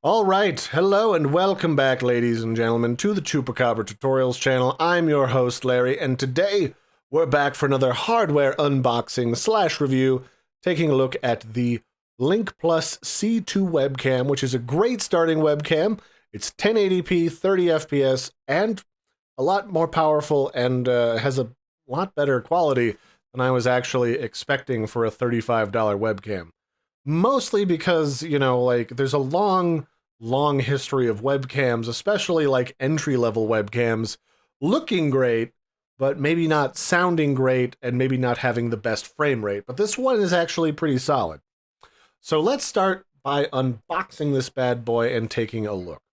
All right, hello and welcome back, ladies and gentlemen, to the Chupacabra Tutorials channel. I'm your host, Larry, and today we're back for another hardware unboxing slash review, taking a look at the LincPlus C2 Webcam, which is a great starting webcam. It's 1080p, 30 FPS, and a lot more powerful and has a lot better quality than I was actually expecting for a $35 webcam. Mostly because, there's a long history of webcams, especially like entry-level webcams, looking great, but maybe not sounding great and maybe not having the best frame rate. But this one is actually pretty solid. So let's start by unboxing this bad boy and taking a look.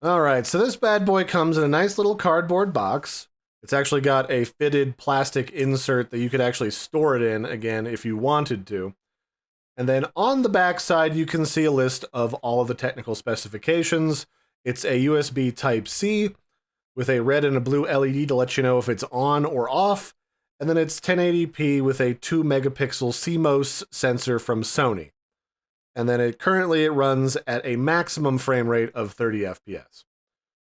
All right, so this bad boy comes in a nice little cardboard box. It's actually got a fitted plastic insert that you could actually store it in, again, if you wanted to. And then on the back side, you can see a list of all of the technical specifications. It's a USB Type-C with a red and a blue LED to let you know if it's on or off. And then it's 1080p with a 2 megapixel CMOS sensor from Sony. And then currently it runs at a maximum frame rate of 30 FPS.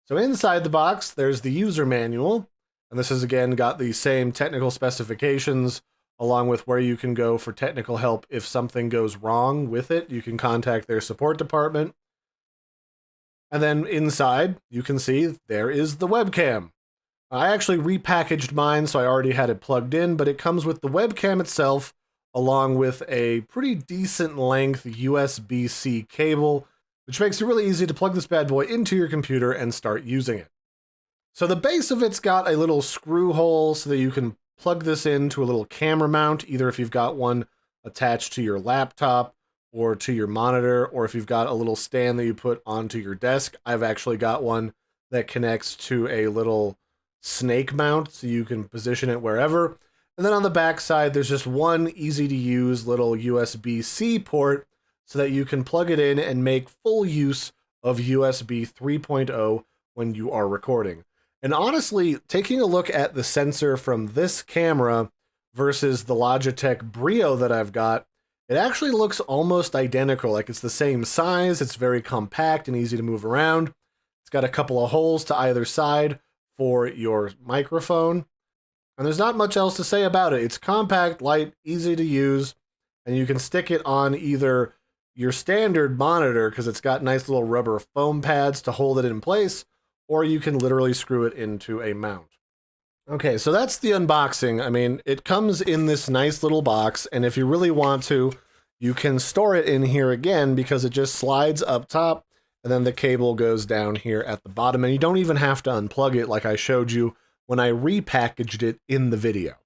So inside the box, there's the user manual. And this has, again, got the same technical specifications, along with where you can go for technical help if something goes wrong with it. You can contact their support department. And then inside, you can see there is the webcam. I actually repackaged mine, so I already had it plugged in, but it comes with the webcam itself, along with a pretty decent length USB-C cable, which makes it really easy to plug this bad boy into your computer and start using it. So the base of it's got a little screw hole so that you can plug this into a little camera mount, either if you've got one attached to your laptop or to your monitor, or if you've got a little stand that you put onto your desk. I've actually got one that connects to a little snake mount so you can position it wherever. And then on the back side, there's just one easy to use little USB-C port so that you can plug it in and make full use of USB 3.0 when you are recording. And honestly, taking a look at the sensor from this camera versus the Logitech Brio that I've got, it actually looks almost identical. Like it's the same size, it's very compact and easy to move around. It's got a couple of holes to either side for your microphone. And there's not much else to say about it. It's compact, light, easy to use, and you can stick it on either your standard monitor because it's got nice little rubber foam pads to hold it in place, or you can literally screw it into a mount. Okay, so that's the unboxing. I mean, it comes in this nice little box, and if you really want to, you can store it in here again because it just slides up top, and then the cable goes down here at the bottom, and you don't even have to unplug it like I showed you when I repackaged it in the video.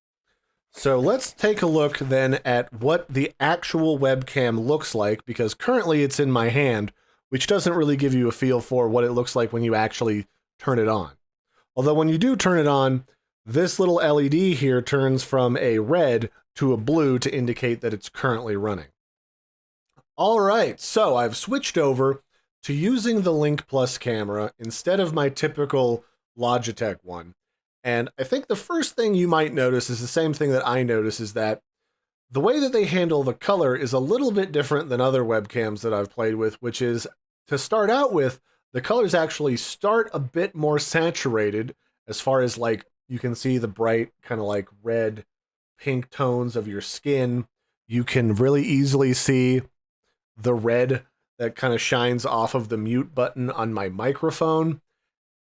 So let's take a look then at what the actual webcam looks like, because currently it's in my hand, which doesn't really give you a feel for what it looks like when you actually turn it on. Although when you do turn it on, this little LED here turns from a red to a blue to indicate that it's currently running. All right, so I've switched over to using the LincPlus camera instead of my typical Logitech one. And I think the first thing you might notice is the same thing that I notice, is that the way that they handle the color is a little bit different than other webcams that I've played with, which is, to start out with, the colors actually start a bit more saturated as far as, like, you can see the bright kind of like red, pink tones of your skin. You can really easily see the red that kind of shines off of the mute button on my microphone.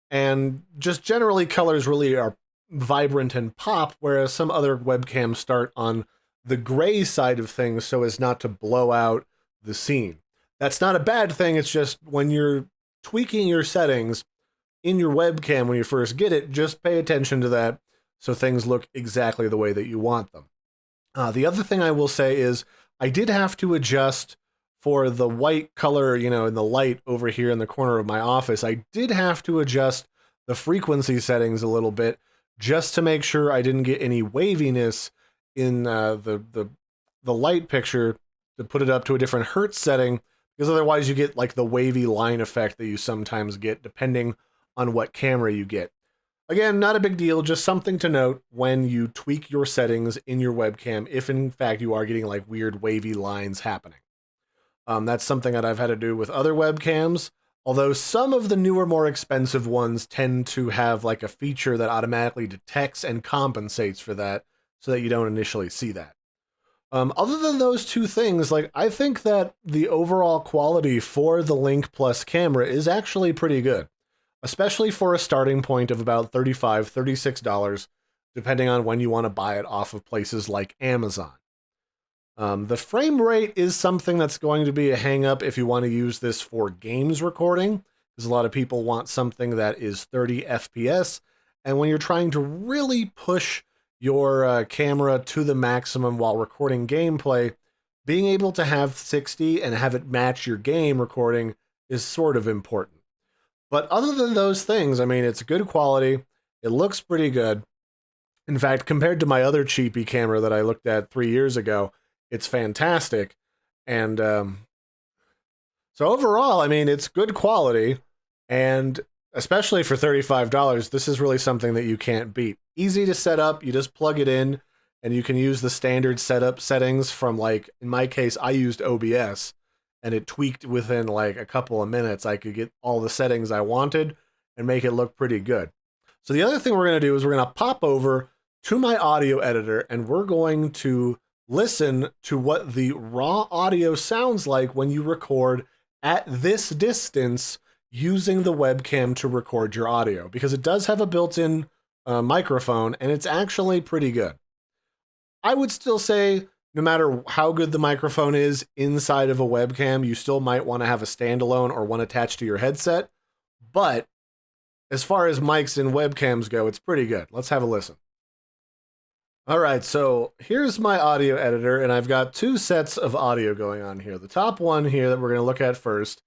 And just generally colors really are vibrant and pop, whereas some other webcams start on the gray side of things so as not to blow out the scene. That's not a bad thing, it's just when you're tweaking your settings in your webcam when you first get it, just pay attention to that so things look exactly the way that you want them. The other thing I will say is I did have to adjust for the white color, in the light over here in the corner of my office. I did have to adjust the frequency settings a little bit just to make sure I didn't get any waviness in the light picture, to put it up to a different hertz setting, because otherwise you get like the wavy line effect that you sometimes get depending on what camera you get. Again, not a big deal, just something to note when you tweak your settings in your webcam, if in fact you are getting like weird wavy lines happening. That's something that I've had to do with other webcams. Although some of the newer, more expensive ones tend to have like a feature that automatically detects and compensates for that so that you don't initially see that. Other than those two things, like I think that the overall quality for the LincPlus camera is actually pretty good, especially for a starting point of about $35, $36, depending on when you want to buy it off of places like Amazon. The frame rate is something that's going to be a hang-up if you want to use this for games recording, because a lot of people want something that is 30 FPS, and when you're trying to really push your camera to the maximum while recording gameplay, being able to have 60 and have it match your game recording is sort of important. But other than those things, I mean, it's good quality, it looks pretty good. In fact, compared to my other cheapy camera that I looked at 3 years ago, it's fantastic. And so overall, I mean, it's good quality, and especially for $35, this is really something that you can't beat. Easy to set up, you just plug it in, and you can use the standard setup settings from, like, in my case, I used OBS, and it tweaked within like a couple of minutes. I could get all the settings I wanted and make it look pretty good. So the other thing we're going to do is we're going to pop over to my audio editor, and we're going to listen to what the raw audio sounds like when you record at this distance using the webcam to record your audio, because it does have a built-in microphone, and it's actually pretty good. I would still say no matter how good the microphone is inside of a webcam, you still might want to have a standalone or one attached to your headset, but as far as mics and webcams go, it's pretty good. Let's have a listen. All right, so here's my audio editor, and I've got two sets of audio going on here. The top one here that we're going to look at first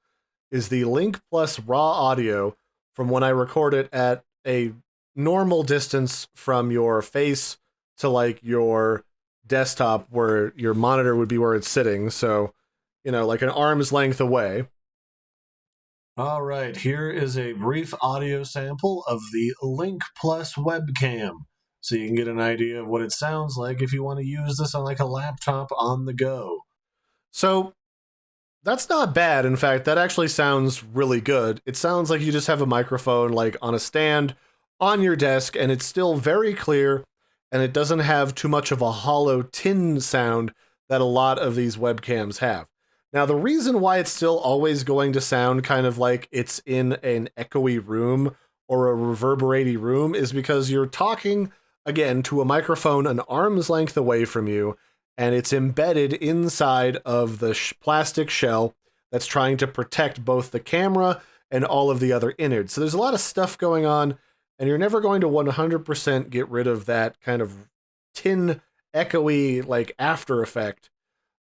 is the LincPlus raw audio from when I record it at a normal distance from your face to like your desktop, where your monitor would be where it's sitting. So, you know, like an arm's length away. All right, here is a brief audio sample of the LincPlus webcam, so you can get an idea of what it sounds like if you want to use this on like a laptop on the go. So that's not bad. In fact, that actually sounds really good. It sounds like you just have a microphone like on a stand on your desk, and it's still very clear, and it doesn't have too much of a hollow tin sound that a lot of these webcams have. Now, the reason why it's still always going to sound kind of like it's in an echoey room or a reverberating room is because you're talking, again, to a microphone an arm's length away from you, and it's embedded inside of the plastic shell that's trying to protect both the camera and all of the other innards. So there's a lot of stuff going on, and you're never going to 100% get rid of that kind of tin, echoey, like, after effect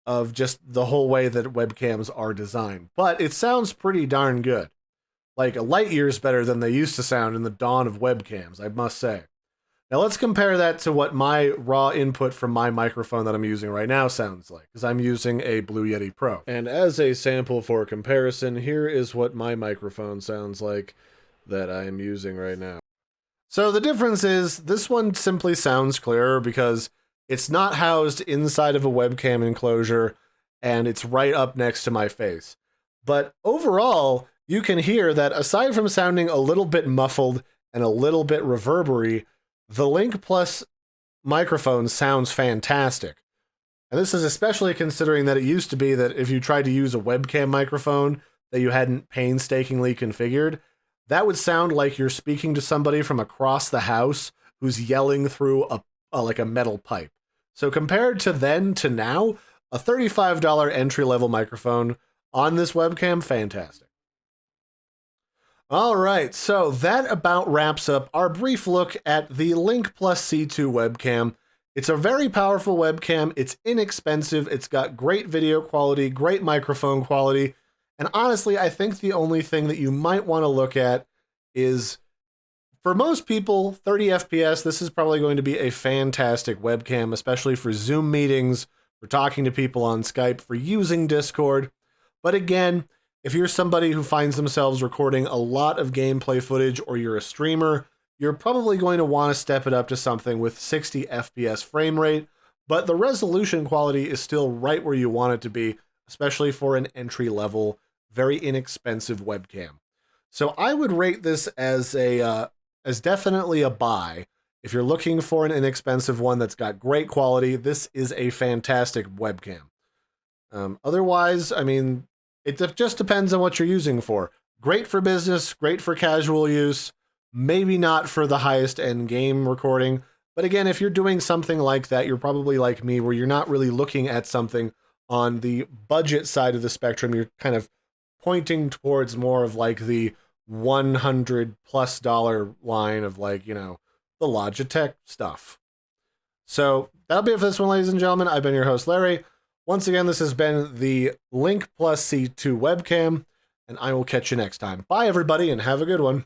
of just the whole way that webcams are designed. But it sounds pretty darn good. Like, light years better than they used to sound in the dawn of webcams, I must say. Now let's compare that to what my raw input from my microphone that I'm using right now sounds like, because I'm using a Blue Yeti Pro. And as a sample for comparison, here is what my microphone sounds like that I am using right now. So the difference is this one simply sounds clearer because it's not housed inside of a webcam enclosure, and it's right up next to my face. But overall, you can hear that aside from sounding a little bit muffled and a little bit reverberant, the LincPlus microphone sounds fantastic. And this is especially considering that it used to be that if you tried to use a webcam microphone that you hadn't painstakingly configured, that would sound like you're speaking to somebody from across the house who's yelling through like a metal pipe. So compared to then to now, a $35 entry-level microphone on this webcam, fantastic. All right, so that about wraps up our brief look at the LincPlus C2 webcam. It's a very powerful webcam, it's inexpensive, it's got great video quality, great microphone quality, and honestly, I think the only thing that you might want to look at is, for most people, 30 FPS, this is probably going to be a fantastic webcam, especially for Zoom meetings, for talking to people on Skype, for using Discord. But again, if you're somebody who finds themselves recording a lot of gameplay footage, or you're a streamer, you're probably going to want to step it up to something with 60 FPS frame rate, but the resolution quality is still right where you want it to be, especially for an entry-level, very inexpensive webcam. So I would rate this as definitely a buy. If you're looking for an inexpensive one that's got great quality, this is a fantastic webcam. Otherwise, I mean, it just depends on what you're using for. Great for business, great for casual use, maybe not for the highest end game recording. But again, if you're doing something like that, you're probably like me, where you're not really looking at something on the budget side of the spectrum. You're kind of pointing towards more of like the $100+ line of, like, you know, the Logitech stuff. So that'll be it for this one, ladies and gentlemen. I've been your host, Larry. Once again, this has been the LincPlus C2 Webcam, and I will catch you next time. Bye, everybody, and have a good one.